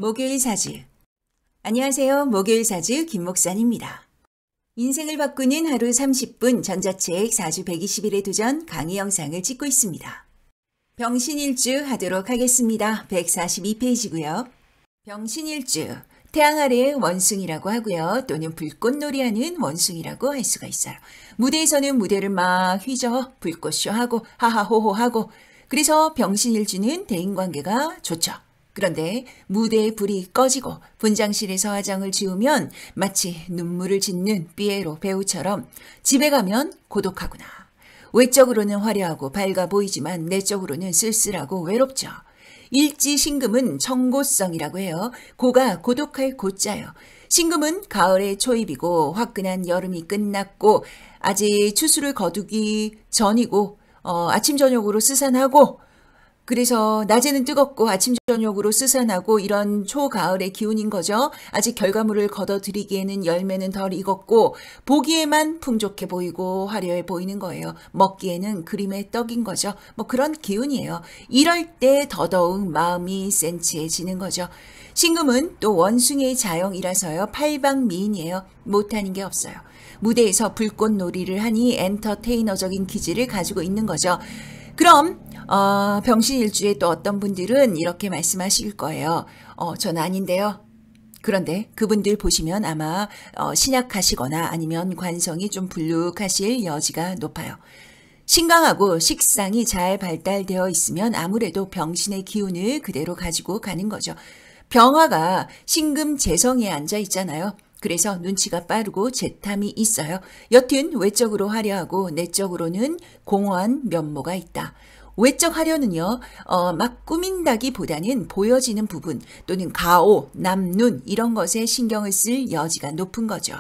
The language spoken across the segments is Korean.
목요일 사주. 안녕하세요. 목요일 사주 김목산입니다. 인생을 바꾸는 하루 30분 전자책 사주 120일의 도전 강의 영상을 찍고 있습니다. 병신일주 하도록 하겠습니다. 142페이지고요. 병신일주, 태양 아래의 원숭이라고 하고요. 또는 불꽃놀이하는 원숭이라고 할 수가 있어요. 무대에서는 무대를 막 휘저 불꽃쇼하고 하하호호하고, 그래서 병신일주는 대인관계가 좋죠. 그런데 무대에 불이 꺼지고 분장실에서 화장을 지우면 마치 눈물을 짓는 피에로 배우처럼 집에 가면 고독하구나. 외적으로는 화려하고 밝아 보이지만 내적으로는 쓸쓸하고 외롭죠. 일지 신금은 청고성이라고 해요. 고가 고독할 고자요. 신금은 가을의 초입이고 화끈한 여름이 끝났고 아직 추수를 거두기 전이고 아침 저녁으로 스산하고, 그래서 낮에는 뜨겁고 아침 저녁으로 스산하고 이런 초가을의 기운인 거죠. 아직 결과물을 거둬들이기에는 열매는 덜 익었고 보기에만 풍족해 보이고 화려해 보이는 거예요. 먹기에는 그림의 떡인 거죠. 뭐 그런 기운이에요. 이럴 때 더더욱 마음이 센치해지는 거죠. 신금은 또 원숭이의 자영이라서요. 팔방미인이에요. 못하는 게 없어요. 무대에서 불꽃놀이를 하니 엔터테이너적인 기질을 가지고 있는 거죠. 그럼 병신일주에 또 어떤 분들은 이렇게 말씀하실 거예요. 전 아닌데요. 그런데 그분들 보시면 아마 신약하시거나 아니면 관성이 좀 불룩하실 여지가 높아요. 신강하고 식상이 잘 발달되어 있으면 아무래도 병신의 기운을 그대로 가지고 가는 거죠. 병화가 신금 재성에 앉아 있잖아요. 그래서 눈치가 빠르고 재탐이 있어요. 여튼 외적으로 화려하고 내적으로는 공허한 면모가 있다. 외적 화려는요, 막 꾸민다기보다는 보여지는 부분 또는 가오, 남눈 이런 것에 신경을 쓸 여지가 높은 거죠.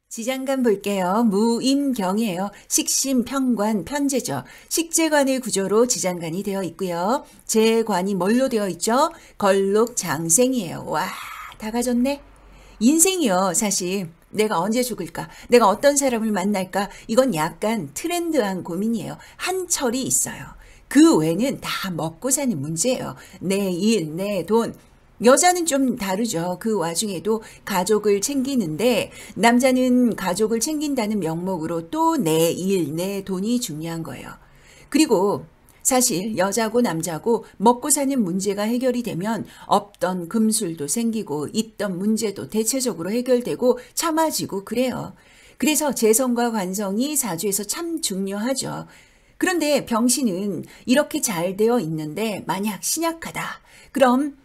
지장간 볼게요. 무임경이에요. 식심, 편관, 편재죠. 식재관의 구조로 지장간이 되어 있고요. 재관이 뭘로 되어 있죠? 걸록, 장생이에요. 와, 다 가졌네. 인생이요, 사실 내가 언제 죽을까? 내가 어떤 사람을 만날까? 이건 약간 트렌드한 고민이에요. 한철이 있어요. 그 외에는 다 먹고 사는 문제예요. 내 일, 내 돈. 여자는 좀 다르죠. 그 와중에도 가족을 챙기는데 남자는 가족을 챙긴다는 명목으로 또 내 일, 내 돈이 중요한 거예요. 그리고 사실 여자고 남자고 먹고 사는 문제가 해결이 되면 없던 금술도 생기고 있던 문제도 대체적으로 해결되고 참아지고 그래요. 그래서 재성과 관성이 사주에서 참 중요하죠. 그런데 병신은 이렇게 잘 되어 있는데 만약 신약하다. 그럼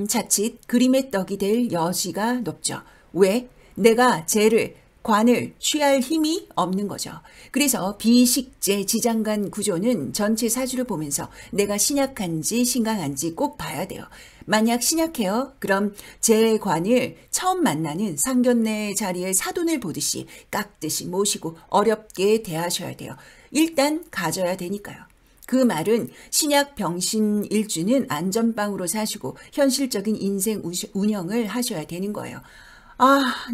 자칫 그림의 떡이 될 여지가 높죠. 왜? 내가 재를 관을 취할 힘이 없는 거죠. 그래서 비식재 지장간 구조는 전체 사주를 보면서 내가 신약한지 신강한지 꼭 봐야 돼요. 만약 신약해요. 그럼 제 관을 처음 만나는 상견례 자리에 사돈을 보듯이 깎듯이 모시고 어렵게 대하셔야 돼요. 일단 가져야 되니까요. 그 말은 신약 병신 일주는 안전빵으로 사시고 현실적인 인생 운영을 하셔야 되는 거예요.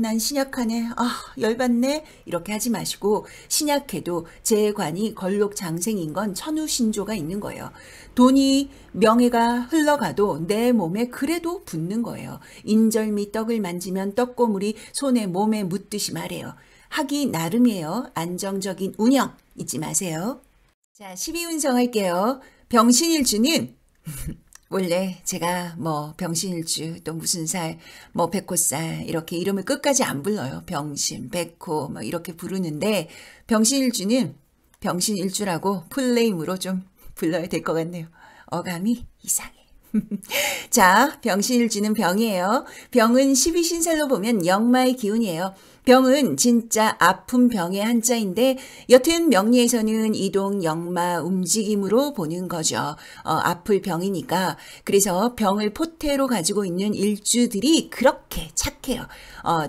난 신약하네. 열받네. 이렇게 하지 마시고 신약해도 제 관이 걸록장생인 건 천우신조가 있는 거예요. 돈이 명예가 흘러가도 내 몸에 그래도 붙는 거예요. 인절미 떡을 만지면 떡고물이 손에 몸에 묻듯이 말해요. 하기 나름이에요. 안정적인 운영 잊지 마세요. 자, 12운성 할게요. 병신일주는 원래 제가 병신일주 또 무슨 살, 백호살 이렇게 이름을 끝까지 안 불러요. 병신, 백호 이렇게 부르는데 병신일주는 병신일주라고 풀네임으로 좀 불러야 될 것 같네요. 어감이 이상해. 자, 병신일주는 병이에요. 병은 12신살로 보면 역마의 기운이에요. 병은 진짜 아픈 병의 한자인데 여튼 명리에서는 이동, 역마, 움직임으로 보는 거죠. 아플 병이니까. 그래서 병을 포태로 가지고 있는 일주들이 그렇게 착해요.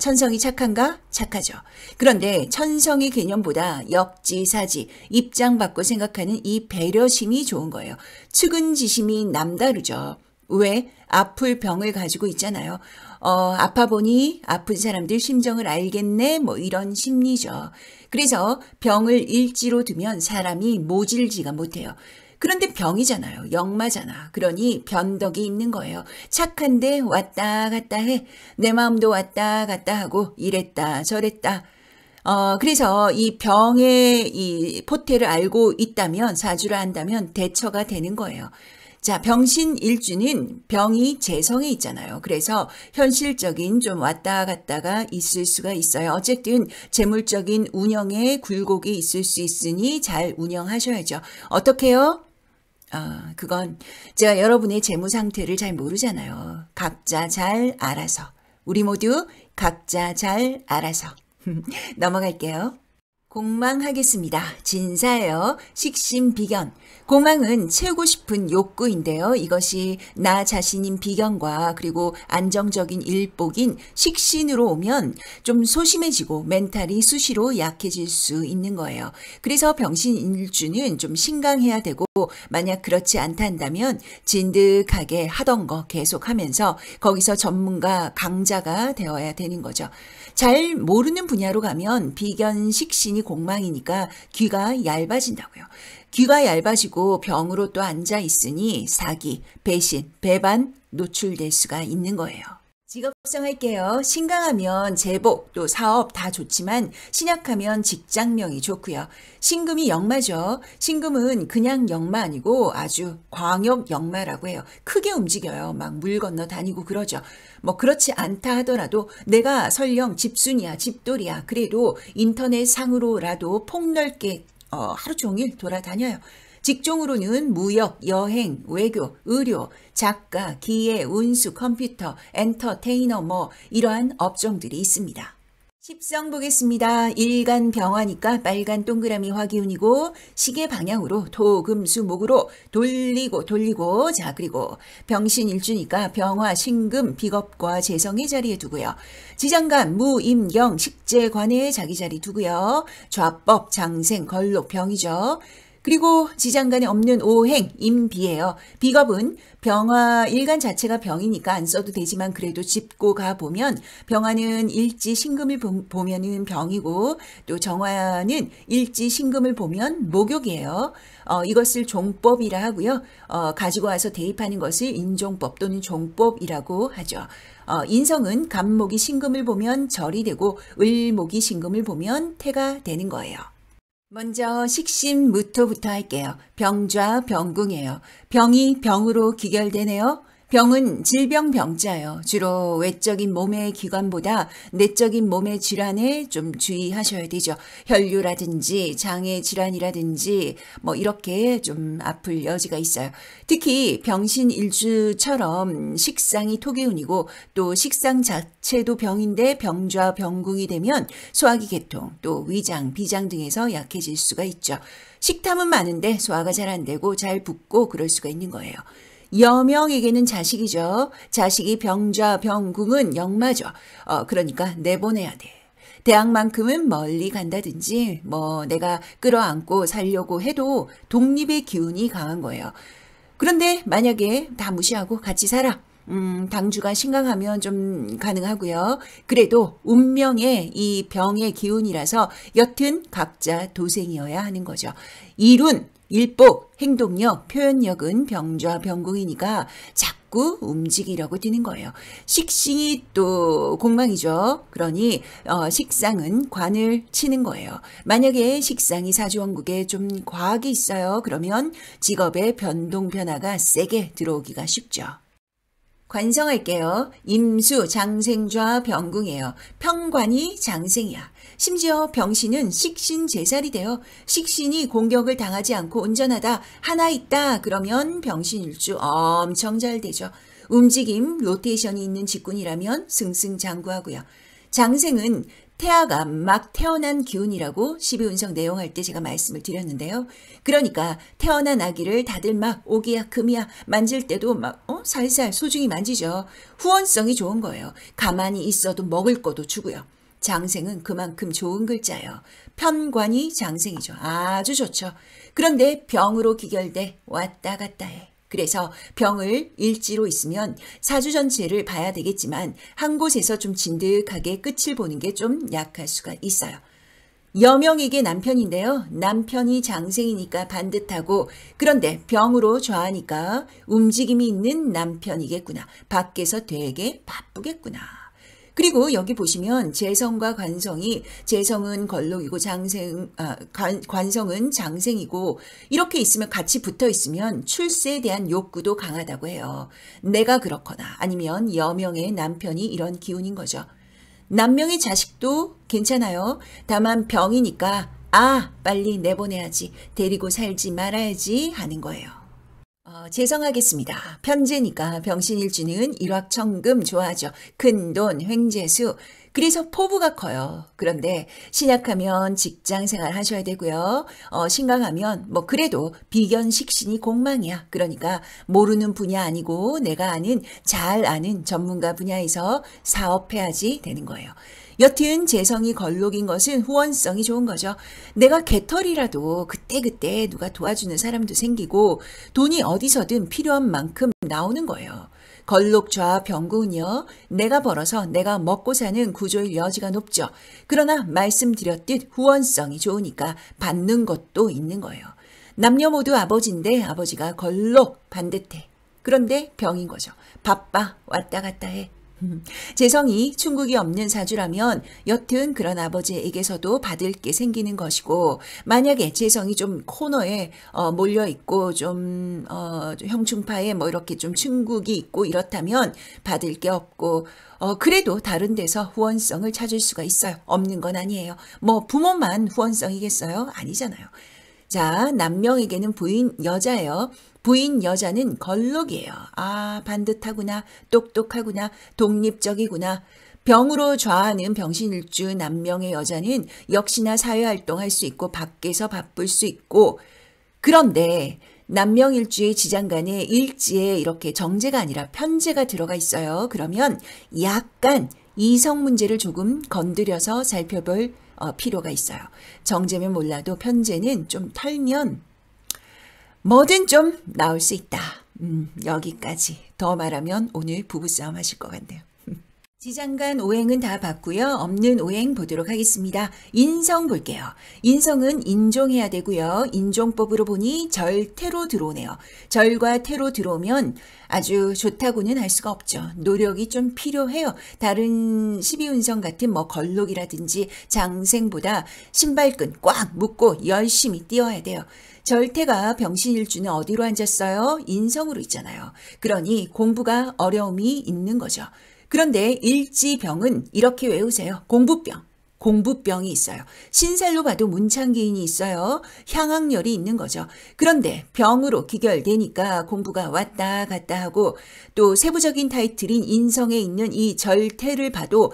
천성이 착한가? 착하죠. 그런데 천성의 개념보다 역지사지, 입장 바꿔 생각하는 이 배려심이 좋은 거예요. 측은지심이 남다르죠. 왜? 아플 병을 가지고 있잖아요. 아파 보니 아픈 사람들 심정을 알겠네 이런 심리죠. 그래서 병을 일지로 두면 사람이 모질지가 못해요. 그런데 병이잖아요. 역마잖아. 그러니 변덕이 있는 거예요. 착한데 왔다 갔다 해. 내 마음도 왔다 갔다 하고 이랬다 저랬다. 그래서 이 병의 이 포태를 알고 있다면, 사주를 안다면 대처가 되는 거예요. 자, 병신일주는 병이 재성에 있잖아요. 그래서 현실적인 좀 왔다 갔다가 있을 수가 있어요. 어쨌든 재물적인 운영에 굴곡이 있을 수 있으니 잘 운영하셔야죠. 어떻게요? 그건 제가 여러분의 재무 상태를 잘 모르잖아요. 각자 잘 알아서. 우리 모두 각자 잘 알아서. 넘어갈게요. 공망하겠습니다. 진사예요. 식신비견. 공망은 채우고 싶은 욕구인데요. 이것이 나 자신인 비견과 그리고 안정적인 일복인 식신으로 오면 좀 소심해지고 멘탈이 수시로 약해질 수 있는 거예요. 그래서 병신일주는 좀 신강해야 되고, 만약 그렇지 않다면 진득하게 하던 거 계속하면서 거기서 전문가 강자가 되어야 되는 거죠. 잘 모르는 분야로 가면 비견 식신이 공망이니까 귀가 얇아진다고요. 귀가 얇아지고 병으로 또 앉아 있으니 사기, 배신, 배반 노출될 수가 있는 거예요. 직업성 할게요. 신강하면 제복, 또 사업 다 좋지만 신약하면 직장명이 좋고요. 신금이 역마죠. 신금은 그냥 역마 아니고 아주 광역 역마라고 해요. 크게 움직여요. 막 물 건너 다니고 그러죠. 뭐 그렇지 않다 하더라도 내가 설령 집순이야, 집돌이야. 그래도 인터넷 상으로라도 폭넓게 하루 종일 돌아다녀요. 직종으로는 무역, 여행, 외교, 의료, 작가, 기계, 운수, 컴퓨터, 엔터테이너 뭐 이러한 업종들이 있습니다. 십성 보겠습니다. 일간 병화니까 빨간 동그라미 화기운이고 시계 방향으로 토, 금, 수, 목으로 돌리고 자, 그리고 병신일주니까 병화, 신금, 비겁과 재성의 자리에 두고요. 지장간, 무, 임, 경, 식재관에 자기 자리 두고요. 좌법, 장생, 걸록, 병이죠. 그리고 지장간에 없는 오행, 임비예요. 비겁은 병화 일간 자체가 병이니까 안 써도 되지만 그래도 짚고 가보면 병화는 일지 신금을 보면은 병이고 또 정화는 일지 신금을 보면 목욕이에요. 이것을 종법이라 하고요. 가지고 와서 대입하는 것을 인종법 또는 종법이라고 하죠. 인성은 간목이 신금을 보면 절이 되고 을목이 신금을 보면 태가 되는 거예요. 먼저 식신무토부터 할게요. 병좌 병궁이에요. 병이 병으로 기결되네요. 병은 질병 병자예요. 주로 외적인 몸의 기관보다 내적인 몸의 질환에 좀 주의하셔야 되죠. 혈류라든지 장애 질환이라든지 뭐 이렇게 좀 아플 여지가 있어요. 특히 병신일주처럼 식상이 토기운이고 또 식상 자체도 병인데 병좌 병궁이 되면 소화기 계통 또 위장, 비장 등에서 약해질 수가 있죠. 식탐은 많은데 소화가 잘 안 되고 잘 붓고 그럴 수가 있는 거예요. 여명에게는 자식이죠. 자식이 병좌 병궁은 역마죠. 그러니까 내보내야 돼. 대학만큼은 멀리 간다든지 뭐 내가 끌어안고 살려고 해도 독립의 기운이 강한 거예요. 그런데 만약에 다 무시하고 같이 살아. 당주가 신강하면 좀 가능하고요. 그래도 운명의 이 병의 기운이라서 여튼 각자 도생이어야 하는 거죠. 일운, 일복, 행동력, 표현력은 병좌 병궁이니까 자꾸 움직이려고 뛰는 거예요. 식신이 또 공망이죠. 그러니 식상은 관을 치는 거예요. 만약에 식상이 사주원국에 좀 과하게 있어요. 그러면 직업의 변동 변화가 세게 들어오기가 쉽죠. 관성할게요. 임수, 장생좌, 병궁이에요. 평관이 장생이야. 심지어 병신은 식신 제살이 돼요. 식신이 공격을 당하지 않고 온전하다, 하나 있다 그러면 병신일주 엄청 잘 되죠. 움직임, 로테이션이 있는 직군이라면 승승장구하고요. 장생은 태아가 막 태어난 기운이라고 12운성 내용할 때 제가 말씀을 드렸는데요. 그러니까 태어난 아기를 다들 막 오기야 금이야 만질 때도 막 살살 소중히 만지죠. 후원성이 좋은 거예요. 가만히 있어도 먹을 것도 주고요. 장생은 그만큼 좋은 글자예요. 편관이 장생이죠. 아주 좋죠. 그런데 병으로 기결돼 왔다 갔다 해. 그래서 병을 일지로 있으면 사주 전체를 봐야 되겠지만 한 곳에서 좀 진득하게 끝을 보는 게 좀 약할 수가 있어요. 여명에게 남편인데요. 남편이 장생이니까 반듯하고 그런데 병으로 좌하니까 움직임이 있는 남편이겠구나. 밖에서 되게 바쁘겠구나. 그리고 여기 보시면 재성과 관성이 재성은 걸록이고 관성은 장생이고 이렇게 있으면 같이 붙어 있으면 출세에 대한 욕구도 강하다고 해요. 내가 그렇거나 아니면 여명의 남편이 이런 기운인 거죠. 남명의 자식도 괜찮아요. 다만 병이니까 빨리 내보내야지. 데리고 살지 말아야지 하는 거예요. 재성하겠습니다. 편재니까 병신일주는 일확천금 좋아하죠. 큰돈, 횡재수. 그래서 포부가 커요. 그런데 신약하면 직장생활 하셔야 되고요. 신강하면 그래도 비견식신이 공망이야. 그러니까 모르는 분야 아니고 내가 잘 아는 전문가 분야에서 사업해야지 되는 거예요. 여튼 재성이 걸록인 것은 후원성이 좋은 거죠. 내가 개털이라도 그때그때 누가 도와주는 사람도 생기고 돈이 어디서든 필요한 만큼 나오는 거예요. 걸록좌 병구은요. 내가 벌어서 내가 먹고 사는 구조일 여지가 높죠. 그러나 말씀드렸듯 후원성이 좋으니까 받는 것도 있는 거예요. 남녀 모두 아버지인데 아버지가 걸록 반듯해. 그런데 병인 거죠. 바빠 왔다 갔다 해. 재성이 충국이 없는 사주라면 여튼 그런 아버지에게서도 받을 게 생기는 것이고 만약에 재성이 좀 코너에 몰려있고 좀 형충파에 이렇게 좀 충국이 있고 이렇다면 받을 게 없고 그래도 다른 데서 후원성을 찾을 수가 있어요. 없는 건 아니에요. 부모만 후원성이겠어요? 아니잖아요. 자, 남명에게는 부인 여자예요. 부인 여자는 걸록이에요. 반듯하구나, 똑똑하구나, 독립적이구나. 병으로 좌하는 병신일주 남명의 여자는 역시나 사회활동할 수 있고 밖에서 바쁠 수 있고 그런데 남명일주의 지장간에 일지에 이렇게 정제가 아니라 편제가 들어가 있어요. 그러면 약간 이성 문제를 조금 건드려서 살펴볼 필요가 있어요. 정제면 몰라도 편제는 좀 털면 뭐든 좀 나올 수 있다. 여기까지. 더 말하면 오늘 부부싸움 하실 것 같네요. 지장간 오행은 다 봤고요. 없는 오행 보도록 하겠습니다. 인성 볼게요. 인성은 인종해야 되고요. 인종법으로 보니 절태로 들어오네요. 절과 태로 들어오면 아주 좋다고는 할 수가 없죠. 노력이 좀 필요해요. 다른 12운성 같은 걸록이라든지 장생보다 신발끈 꽉 묶고 열심히 뛰어야 돼요. 절태가 병신일주는 어디로 앉았어요? 인성으로 있잖아요. 그러니 공부가 어려움이 있는 거죠. 그런데 일지병은 이렇게 외우세요. 공부병. 공부병이 있어요. 신살로 봐도 문창기인이 있어요. 향학열이 있는 거죠. 그런데 병으로 기결되니까 공부가 왔다 갔다 하고 또 세부적인 타이틀인 인성에 있는 이 절태를 봐도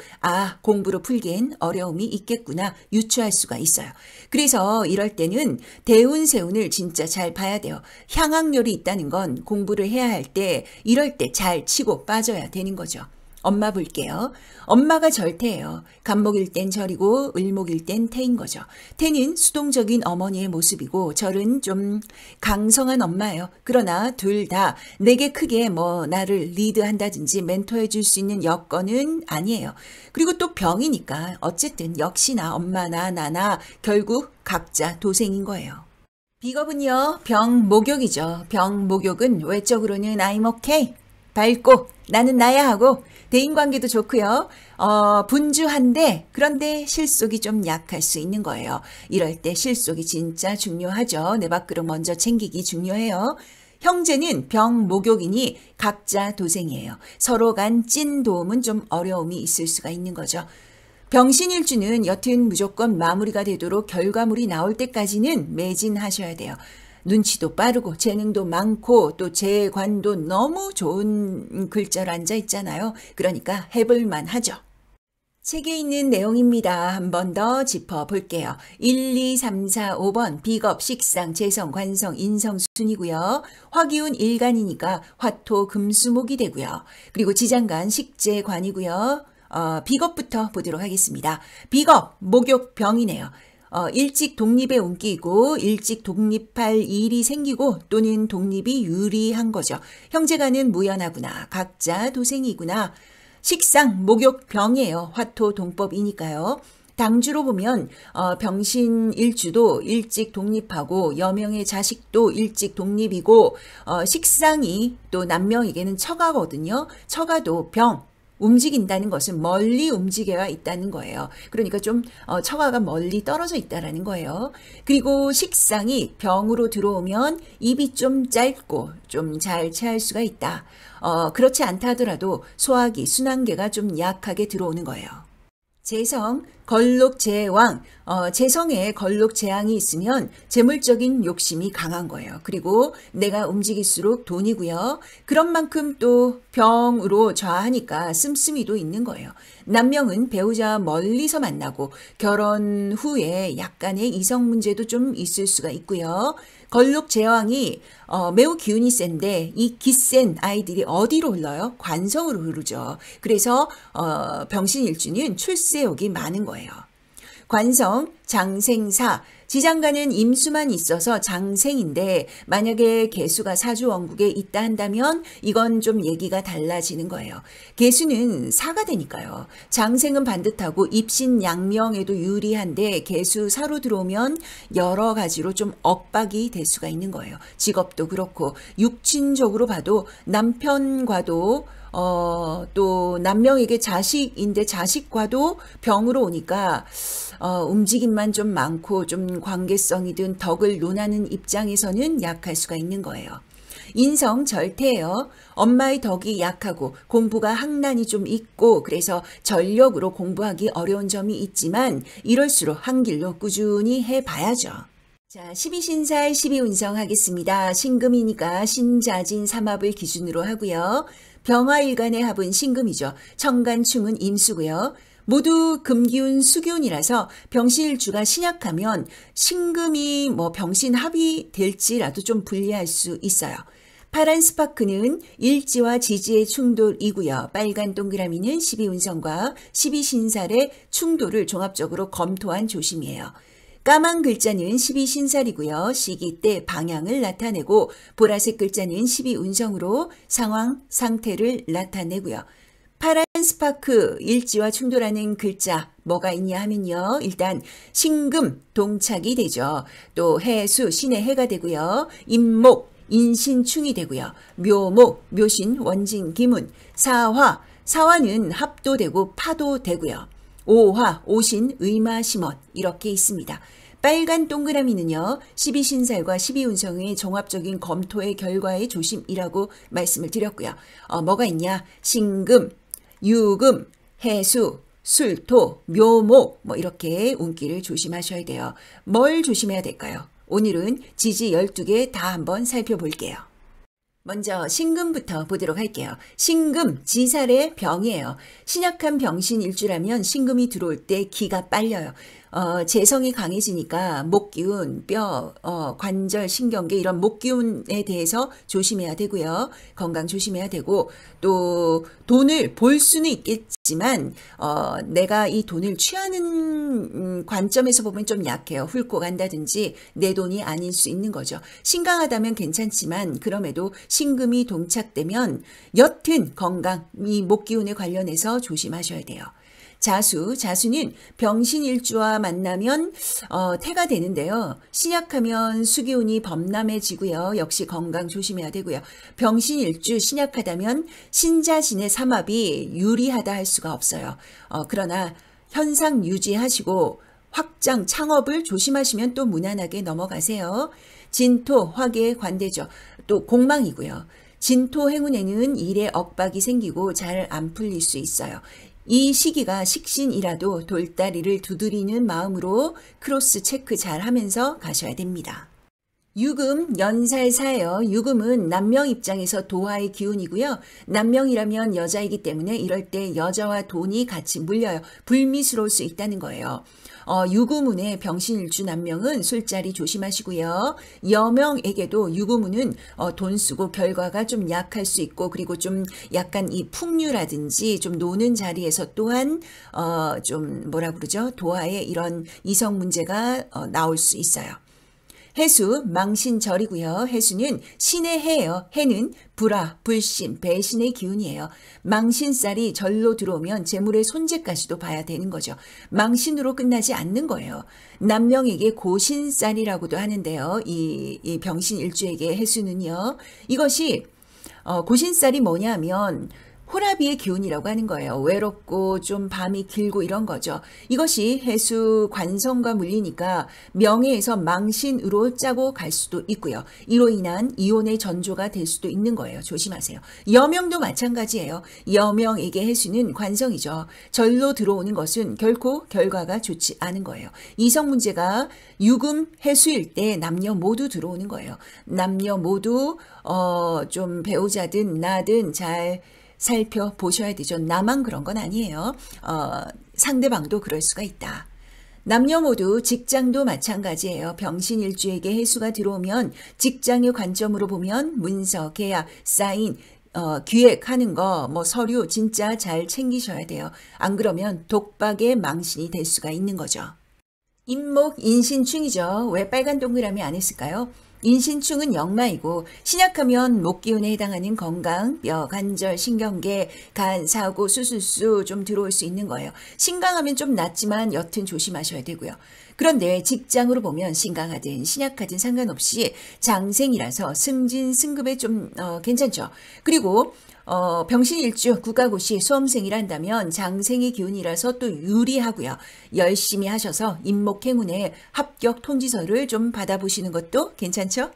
공부로 풀기엔 어려움이 있겠구나 유추할 수가 있어요. 그래서 이럴 때는 대운세운을 진짜 잘 봐야 돼요. 향학열이 있다는 건 공부를 해야 할 때 이럴 때 잘 치고 빠져야 되는 거죠. 엄마 볼게요. 엄마가 절태예요. 간목일 땐 절이고 을목일 땐 태인 거죠. 태는 수동적인 어머니의 모습이고 절은 좀 강성한 엄마예요. 그러나 둘 다 내게 크게 나를 리드한다든지 멘토해 줄 수 있는 여건은 아니에요. 그리고 또 병이니까 어쨌든 역시나 엄마나 나나 결국 각자 도생인 거예요. 비겁은요. 병목욕이죠. 병목욕은 외적으로는 I'm okay. 밝고 나는 나야 하고 대인관계도 좋고요. 분주한데 그런데 실속이 좀 약할 수 있는 거예요. 이럴 때 실속이 진짜 중요하죠. 내 밖으로 먼저 챙기기 중요해요. 형제는 병목욕이니 각자 도생이에요. 서로 간 찐 도움은 좀 어려움이 있을 수가 있는 거죠. 병신일주는 여튼 무조건 마무리가 되도록 결과물이 나올 때까지는 매진하셔야 돼요. 눈치도 빠르고 재능도 많고 또 재관도 너무 좋은 글자로 앉아 있잖아요. 그러니까 해볼만 하죠. 책에 있는 내용입니다. 한 번 더 짚어볼게요. 1, 2, 3, 4, 5번 비겁, 식상, 재성, 관성, 인성 순이고요. 화기운 일간이니까 화토, 금수목이 되고요. 그리고 지장간, 식재관이고요. 비겁부터 보도록 하겠습니다. 비겁, 목욕, 병이네요. 일찍 독립의 운기이고 일찍 독립할 일이 생기고 또는 독립이 유리한 거죠. 형제간은 무연하구나. 각자 도생이구나. 식상, 목욕, 병이에요. 화토, 동법이니까요. 당주로 보면 병신일주도 일찍 독립하고 여명의 자식도 일찍 독립이고 식상이 또 남명에게는 처가거든요. 처가도 병, 움직인다는 것은 멀리 움직여야 있다는 거예요. 그러니까 좀 처가가 멀리 떨어져 있다라는 거예요. 그리고 식상이 병으로 들어오면 입이 좀 짧고 좀 잘 체할 수가 있다. 그렇지 않다 하더라도 소화기, 순환계가 좀 약하게 들어오는 거예요. 재성, 걸록, 제왕, 재성에 걸록, 재앙이 있으면 재물적인 욕심이 강한 거예요. 그리고 내가 움직일수록 돈이고요. 그런 만큼 또 병으로 좌하니까 씀씀이도 있는 거예요. 남명은 배우자와 멀리서 만나고 결혼 후에 약간의 이성 문제도 좀 있을 수가 있고요. 걸록, 제왕이 매우 기운이 센데 이 기센 아이들이 어디로 흘러요? 관성으로 흐르죠. 그래서 병신일주는 출세욕이 많은 거예요. 관성, 장생사, 지장간은 임수만 있어서 장생인데 만약에 개수가 사주원국에 있다 한다면 이건 좀 얘기가 달라지는 거예요. 개수는 사가 되니까요. 장생은 반듯하고 입신양명에도 유리한데 개수 사로 들어오면 여러 가지로 좀 억박이 될 수가 있는 거예요. 직업도 그렇고 육친적으로 봐도 남편과도 또 남명에게 자식인데 자식과도 병으로 오니까 움직임만 좀 많고 좀 관계성이든 덕을 논하는 입장에서는 약할 수가 있는 거예요. 인성 절태예요. 엄마의 덕이 약하고 공부가 항난이 좀 있고 그래서 전력으로 공부하기 어려운 점이 있지만 이럴수록 한 길로 꾸준히 해봐야죠. 자, 12신살 12운성 하겠습니다. 신금이니까 신자진 삼합을 기준으로 하고요. 병화일간의 합은 신금이죠. 청간충은 임수고요. 모두 금기운 수기운이라서 병신일주가 신약하면 신금이 병신합이 될지라도 좀 불리할 수 있어요. 파란 스파크는 일지와 지지의 충돌이고요. 빨간 동그라미는 12운성과 12신살의 충돌을 종합적으로 검토한 조심이에요. 까만 글자는 12신살이고요. 시기 때 방향을 나타내고 보라색 글자는 12운성으로 상황, 상태를 나타내고요. 파란 스파크, 일지와 충돌하는 글자 뭐가 있냐 하면요. 일단 신금, 동착이 되죠. 또 해수, 신의 해가 되고요. 임목, 인신충이 되고요. 묘목, 묘신, 원진, 기문, 사화, 사화는 합도 되고 파도 되고요. 오화, 오신, 의마, 심원 이렇게 있습니다. 빨간 동그라미는요. 12신살과 12운성의 종합적인 검토의 결과의 조심이라고 말씀을 드렸고요. 뭐가 있냐? 신금, 유금, 해수, 술토, 묘목 이렇게 운기를 조심하셔야 돼요. 뭘 조심해야 될까요? 오늘은 지지 12개 다 한번 살펴볼게요. 먼저 신금부터 보도록 할게요. 신금, 지살의 병이에요. 신약한 병신일주라면 신금이 들어올 때 기가 빨려요. 재성이 강해지니까 목기운, 뼈, 관절, 신경계 이런 목기운에 대해서 조심해야 되고요. 건강 조심해야 되고 또 돈을 벌 수는 있겠지만 내가 이 돈을 취하는 관점에서 보면 좀 약해요. 훑고 간다든지 내 돈이 아닐 수 있는 거죠. 신강하다면 괜찮지만 그럼에도 신금이 동착되면 옅은 건강, 이 목기운에 관련해서 조심하셔야 돼요. 자수는 병신일주와 만나면 태가 되는데요. 신약하면 수기운이 범람해지고요. 역시 건강 조심해야 되고요. 병신일주 신약하다면 신자진의 삼합이 유리하다 할 수가 없어요. 그러나 현상 유지하시고 확장 창업을 조심하시면 또 무난하게 넘어가세요. 진토 화계의 관대죠. 또 공망이고요. 진토 행운에는 일에 억박이 생기고 잘 안 풀릴 수 있어요. 이 시기가 식신이라도 돌다리를 두드리는 마음으로 크로스 체크 잘 하면서 가셔야 됩니다. 유금, 연살사예요. 유금은 남명 입장에서 도화의 기운이고요. 남명이라면 여자이기 때문에 이럴 때 여자와 돈이 같이 물려요. 불미스러울 수 있다는 거예요. 유구문의 병신일주 남명은 술자리 조심하시고요. 여명에게도 유구문은 돈 쓰고 결과가 좀 약할 수 있고 그리고 좀 약간 이 풍류라든지 좀 노는 자리에서 또한 좀 뭐라 그러죠? 도화의 이런 이성 문제가 나올 수 있어요. 해수 망신절이고요. 해수는 신의 해예요. 해는 불화, 불신, 배신의 기운이에요. 망신살이 절로 들어오면 재물의 손재까지도 봐야 되는 거죠. 망신으로 끝나지 않는 거예요. 남명에게 고신살이라고도 하는데요. 이 병신일주에게 해수는요. 이것이 고신살이 뭐냐면 호라비의 기운이라고 하는 거예요. 외롭고 좀 밤이 길고 이런 거죠. 이것이 해수 관성과 물리니까 명예에서 망신으로 짜고 갈 수도 있고요. 이로 인한 이혼의 전조가 될 수도 있는 거예요. 조심하세요. 여명도 마찬가지예요. 여명에게 해수는 관성이죠. 절로 들어오는 것은 결코 결과가 좋지 않은 거예요. 이성 문제가 유금 해수일 때 남녀 모두 들어오는 거예요. 남녀 모두 좀 배우자든 나든 잘 살펴보셔야 되죠. 나만 그런 건 아니에요. 상대방도 그럴 수가 있다. 남녀 모두 직장도 마찬가지예요. 병신일주에게 해수가 들어오면 직장의 관점으로 보면 문서, 계약, 사인, 기획하는 거, 서류 진짜 잘 챙기셔야 돼요. 안 그러면 독박의 망신이 될 수가 있는 거죠. 임목 인신충이죠. 왜 빨간 동그라미 안 했을까요? 인신충은 역마이고 신약하면 목기운에 해당하는 건강, 뼈, 관절, 신경계, 간, 사고, 수술수 좀 들어올 수 있는 거예요. 신강하면 좀 낫지만 여튼 조심하셔야 되고요. 그런데 직장으로 보면 신강하든 신약하든 상관없이 장생이라서 승진, 승급에 좀 괜찮죠. 그리고 병신일주 국가고시 수험생이라 한다면 장생의 기운이라서 또 유리하고요. 열심히 하셔서 임목행운에 합격 통지서를 좀 받아보시는 것도 괜찮죠?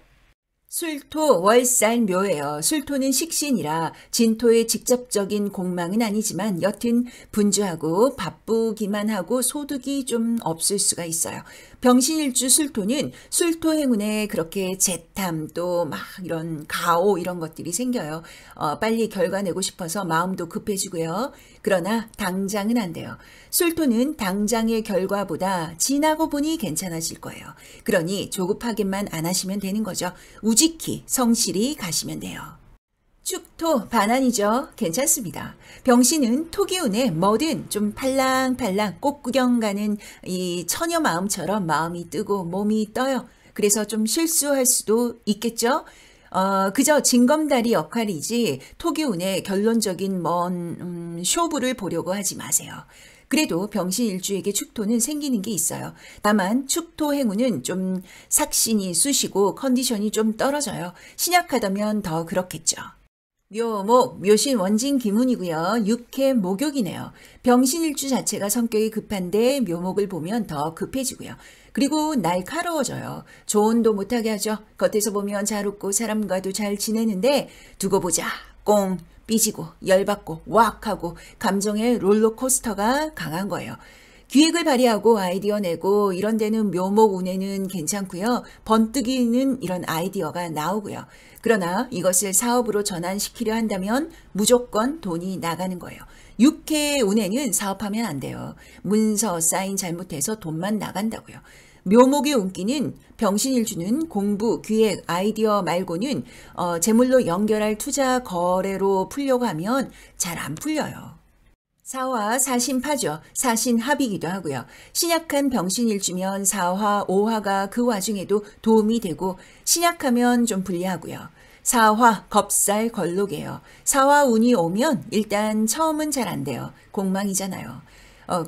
술토 월살 묘예요. 술토는 식신이라 진토의 직접적인 공망은 아니지만 여튼 분주하고 바쁘기만 하고 소득이 좀 없을 수가 있어요. 병신일주 술토는 술토 행운에 그렇게 재탐 또 막 이런 가오 이런 것들이 생겨요. 빨리 결과 내고 싶어서 마음도 급해지고요. 그러나 당장은 안 돼요. 술토는 당장의 결과보다 지나고 보니 괜찮아질 거예요. 그러니 조급하게만 안 하시면 되는 거죠. 우직히 성실히 가시면 돼요. 축토 반환이죠. 괜찮습니다. 병신은 토기운에 뭐든 좀 팔랑팔랑 꽃 구경 가는 이 처녀 마음처럼 마음이 뜨고 몸이 떠요. 그래서 좀 실수할 수도 있겠죠. 그저 징검다리 역할이지 토기운의 결론적인 먼 쇼부를 보려고 하지 마세요. 그래도 병신일주에게 축토는 생기는 게 있어요. 다만 축토 행운은 좀 삭신이 쑤시고 컨디션이 좀 떨어져요. 신약하다면 더 그렇겠죠. 묘목, 묘신 원진 기문이고요. 육해 목욕이네요. 병신일주 자체가 성격이 급한데 묘목을 보면 더 급해지고요. 그리고 날카로워져요. 조언도 못하게 하죠. 겉에서 보면 잘 웃고 사람과도 잘 지내는데 두고 보자 꽁 삐지고 열받고 왁하고 감정의 롤러코스터가 강한 거예요. 기획을 발휘하고 아이디어 내고 이런 데는 묘목 운에는 괜찮고요. 번뜩이는 이런 아이디어가 나오고요. 그러나 이것을 사업으로 전환시키려 한다면 무조건 돈이 나가는 거예요. 육해 운에는 사업하면 안 돼요. 문서 사인 잘못해서 돈만 나간다고요. 묘목의 운기는 병신일주는 공부, 기획, 아이디어 말고는 재물로 연결할 투자 거래로 풀려고 하면 잘 안 풀려요. 사화, 사신파죠. 사신합이기도 하고요. 신약한 병신일주면 사화, 오화가 그 와중에도 도움이 되고 신약하면 좀 불리하고요. 사화, 겁살, 걸록이에요. 사화 운이 오면 일단 처음은 잘 안 돼요. 공망이잖아요.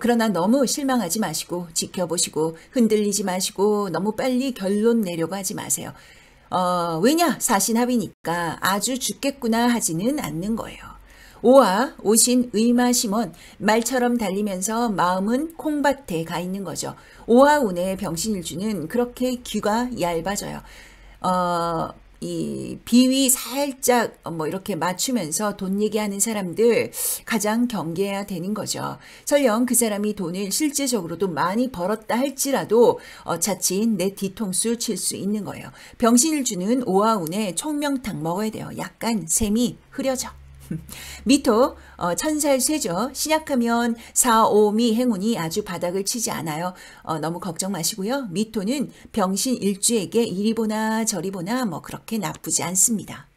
그러나 너무 실망하지 마시고 지켜보시고 흔들리지 마시고 너무 빨리 결론 내려고 하지 마세요. 왜냐? 사신합이니까 아주 죽겠구나 하지는 않는 거예요. 오화, 오신, 의마심원, 말처럼 달리면서 마음은 콩밭에 가 있는 거죠. 오화 운의 병신일주는 그렇게 귀가 얇아져요. 이 비위 살짝 이렇게 맞추면서 돈 얘기하는 사람들 가장 경계해야 되는 거죠. 설령 그 사람이 돈을 실제적으로도 많이 벌었다 할지라도 자칫 내 뒤통수 칠 수 있는 거예요. 병신일주는 오화운에 총명탕 먹어야 돼요. 약간 셈이 흐려져. 미토 천살쇠죠. 신약하면 사오미 행운이 아주 바닥을 치지 않아요. 너무 걱정 마시고요. 미토는 병신일주에게 이리 보나 저리 보나 그렇게 나쁘지 않습니다.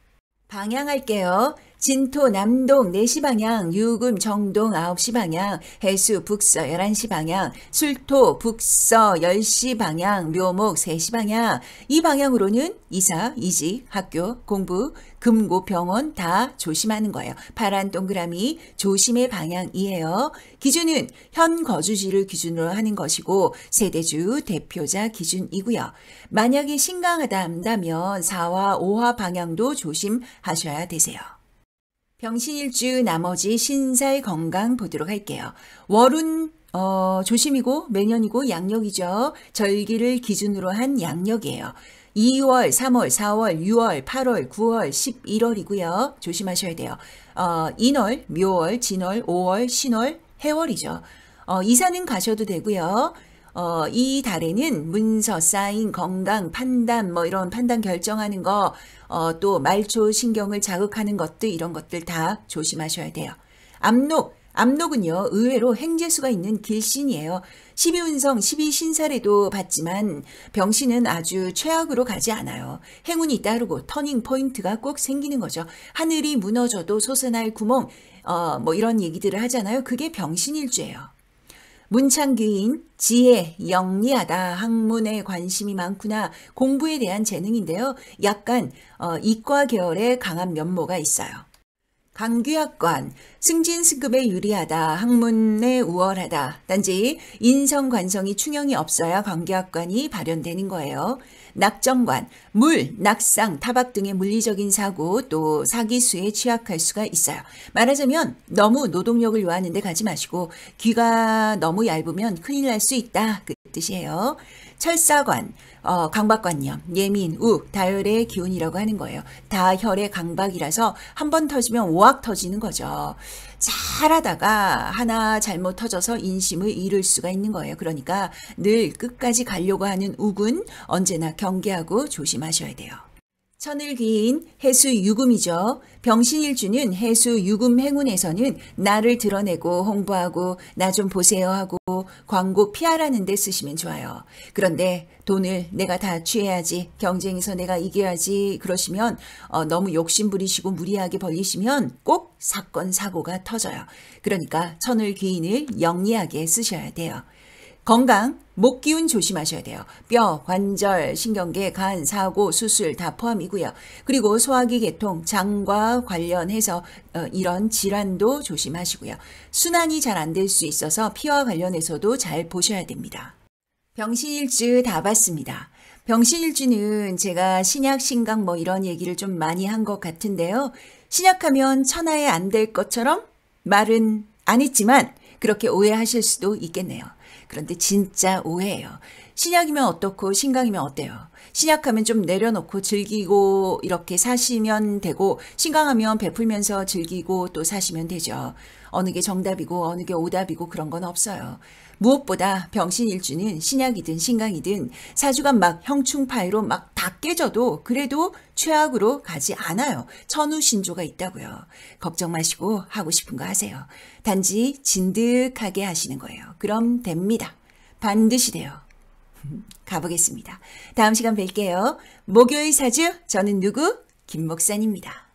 방향할게요. 진토 남동 4시 방향, 유금 정동 9시 방향, 해수 북서 11시 방향, 술토 북서 10시 방향, 묘목 3시 방향. 이 방향으로는 이사, 이직, 학교, 공부, 금고, 병원 다 조심하는 거예요. 파란 동그라미 조심의 방향이에요. 기준은 현 거주지를 기준으로 하는 것이고 세대주 대표자 기준이고요. 만약에 신강하다 한다면 4화, 5화 방향도 조심하셔야 되세요. 병신일주 나머지 신사의 건강 보도록 할게요. 월은 조심이고 매년이고 양력이죠. 절기를 기준으로 한 양력이에요. 2월, 3월, 4월, 6월, 8월, 9월, 11월이고요. 조심하셔야 돼요. 인월, 묘월, 진월, 5월, 신월, 해월이죠. 이사는 가셔도 되고요. 이 달에는 문서, 사인, 건강, 판단, 이런 판단 결정하는 거, 또 말초 신경을 자극하는 것들, 이런 것들 다 조심하셔야 돼요. 압록은요, 의외로 행재수가 있는 길신이에요. 12운성, 12신살에도 봤지만 병신은 아주 최악으로 가지 않아요. 행운이 따르고 터닝 포인트가 꼭 생기는 거죠. 하늘이 무너져도 솟아날 구멍, 이런 얘기들을 하잖아요. 그게 병신일주예요. 문창귀인, 지혜, 영리하다, 학문에 관심이 많구나, 공부에 대한 재능인데요. 약간 이과 계열의 강한 면모가 있어요. 강귀학관, 승진승급에 유리하다, 학문에 우월하다. 단지 인성관성이 충형이 없어야 강귀학관이 발현되는 거예요. 낙정관, 물, 낙상, 타박 등의 물리적인 사고 또 사기수에 취약할 수가 있어요. 말하자면 너무 노동력을 요하는 데 가지 마시고 귀가 너무 얇으면 큰일 날 수 있다. 그 뜻이에요. 철사관, 강박관념, 예민, 욱, 다혈의 기운이라고 하는 거예요. 다혈의 강박이라서 한 번 터지면 오악 터지는 거죠. 잘하다가 하나 잘못 터져서 인심을 잃을 수가 있는 거예요. 그러니까 늘 끝까지 가려고 하는 욱은 언제나 경계하고 조심하셔야 돼요. 천을귀인 해수유금이죠. 병신일주는 해수유금 행운에서는 나를 드러내고 홍보하고 나 좀 보세요 하고 광고 PR하는 데 쓰시면 좋아요. 그런데 돈을 내가 다 취해야지, 경쟁에서 내가 이겨야지 그러시면 너무 욕심 부리시고 무리하게 벌리시면 꼭 사건 사고가 터져요. 그러니까 천을귀인을 영리하게 쓰셔야 돼요. 건강, 목 기운 조심하셔야 돼요. 뼈, 관절, 신경계, 간, 사고, 수술 다 포함이고요. 그리고 소화기 계통, 장과 관련해서 이런 질환도 조심하시고요. 순환이 잘 안 될 수 있어서 피와 관련해서도 잘 보셔야 됩니다. 병신일주 다 봤습니다. 병신일주는 제가 신약, 신강 이런 얘기를 좀 많이 한 것 같은데요. 신약하면 천하에 안 될 것처럼 말은 안 했지만 그렇게 오해하실 수도 있겠네요. 그런데 진짜 오해예요. 신약이면 어떻고 신강이면 어때요? 신약하면 좀 내려놓고 즐기고 이렇게 사시면 되고 신강하면 베풀면서 즐기고 또 사시면 되죠. 어느 게 정답이고 어느 게 오답이고 그런 건 없어요. 무엇보다 병신일주는 신약이든 신강이든 사주가 막 형충파이로 막 다 깨져도 그래도 최악으로 가지 않아요. 천우신조가 있다고요. 걱정 마시고 하고 싶은 거 하세요. 단지 진득하게 하시는 거예요. 그럼 됩니다. 반드시 돼요. 가보겠습니다. 다음 시간 뵐게요. 목요일 사주, 저는 누구? 김 목사님입니다.